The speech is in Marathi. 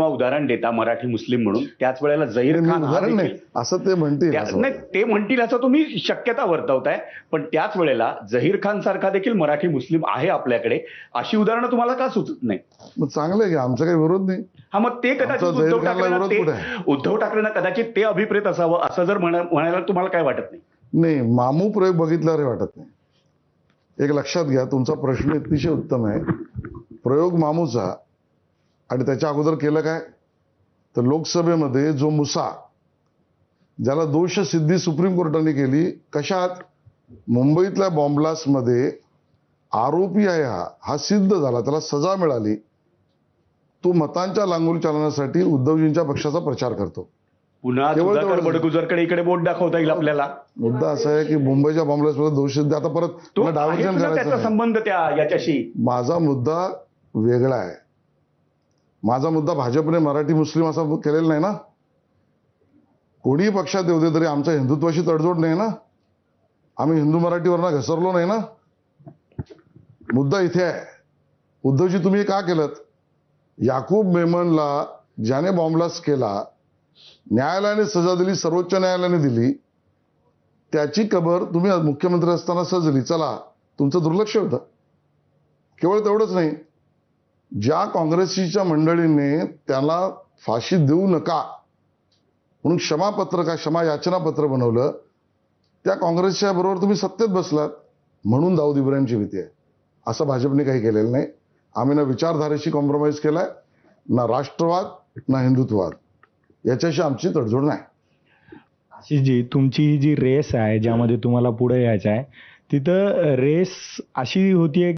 उदाहरण देता मराठी मुस्लिम म्हणून, त्याच वेळेला झहीर मी खान हा उदाहरण नाही देखील असं ते म्हणतील असं नाही, वाटतं. ते म्हणतील असं तुम्ही शक्यता वर्तवताय. पण त्याच वेळेला झहीर खान सारखा देखील मराठी मुस्लिम आहे आपल्याकडे, अशी उदाहरणं तुम्हाला का सुचत नाही? मग चांगलं आहे की आमचा काही विरोध नाही. हा, मग ते कदाचित आमचा झहीर खानला विरोध कुठे आहे? उद्धव ठाकरेंना कदाचित ते अभिप्रेत असावं असं जर म्हणायला तुम्हाला काय वाटत नाही? नाही, मामू प्रयोग बघितल्यावर हे वाटत नाही. एक लक्षात घ्या, तुमचा प्रश्न अतिशय उत्तम आहे. प्रयोग मामूचा, आणि त्याच्या अगोदर केलं काय, तर लोकसभेमध्ये जो मुसा ज्याला दोष सिद्धी सुप्रीम कोर्टाने केली, कशात, मुंबईतल्या बॉम्बलास्टमध्ये आरोपी आहे हा सिद्ध झाला, त्याला सजा मिळाली. तो मतांच्या लांगुल चालण्यासाठी उद्धवजींच्या पक्षाचा प्रचार करतो. पुन्हा केवळ सुधाकर तेवढंच. बडगुजरकडे इकडे बोट दाखवता येईल आपल्याला. मुद्दा असा आहे की मुंबईच्या बॉम्बलास्टमध्ये दोष सिद्ध, आता परत तो मला आहेच डायव्हर्जन ना करायचं त्याचा नाही. संबंध याच्याशी. माझा मुद्दा वेगळा आहे. माझा मुद्दा भाजपने मराठी मुस्लिम असा केलेला नाही ना. कोणीही पक्षात येऊ दे तरी आमच्या हिंदुत्वाशी तडजोड नाही ना. आम्ही हिंदू मराठीवरनं घसरलो नाही ना. मुद्दा इथे आहे. उद्धवजी तुम्ही हे का केलं? याकूब मेमनला ज्याने बॉम्बलास्ट केला, न्यायालयाने सजा दिली, सर्वोच्च न्यायालयाने दिली, त्याची कबर तुम्ही मुख्यमंत्री असताना सजली. चला, तुमचं दुर्लक्ष होतं. केवळ तेवढंच नाही, ज्या काँग्रेसच्या मंडळींनी त्याला फाशी देऊ नका म्हणून क्षमा याचना पत्र बनवलं, त्या काँग्रेसच्या बरोबर तुम्ही सत्तेत बसलात. म्हणून दाऊद इब्राहिमची भीती आहे. असं भाजपने काही केलेलं नाही. आम्ही ना विचारधारेशी कॉम्प्रोमाइज केलाय, ना राष्ट्रवाद, ना हिंदुत्ववाद, याच्याशी आमची तडजोड नाही. आशिषजी, तुमची ही जी रेस आहे ज्यामध्ये तुम्हाला पुढे यायचं आहे, तिथं रेस अशी होतीये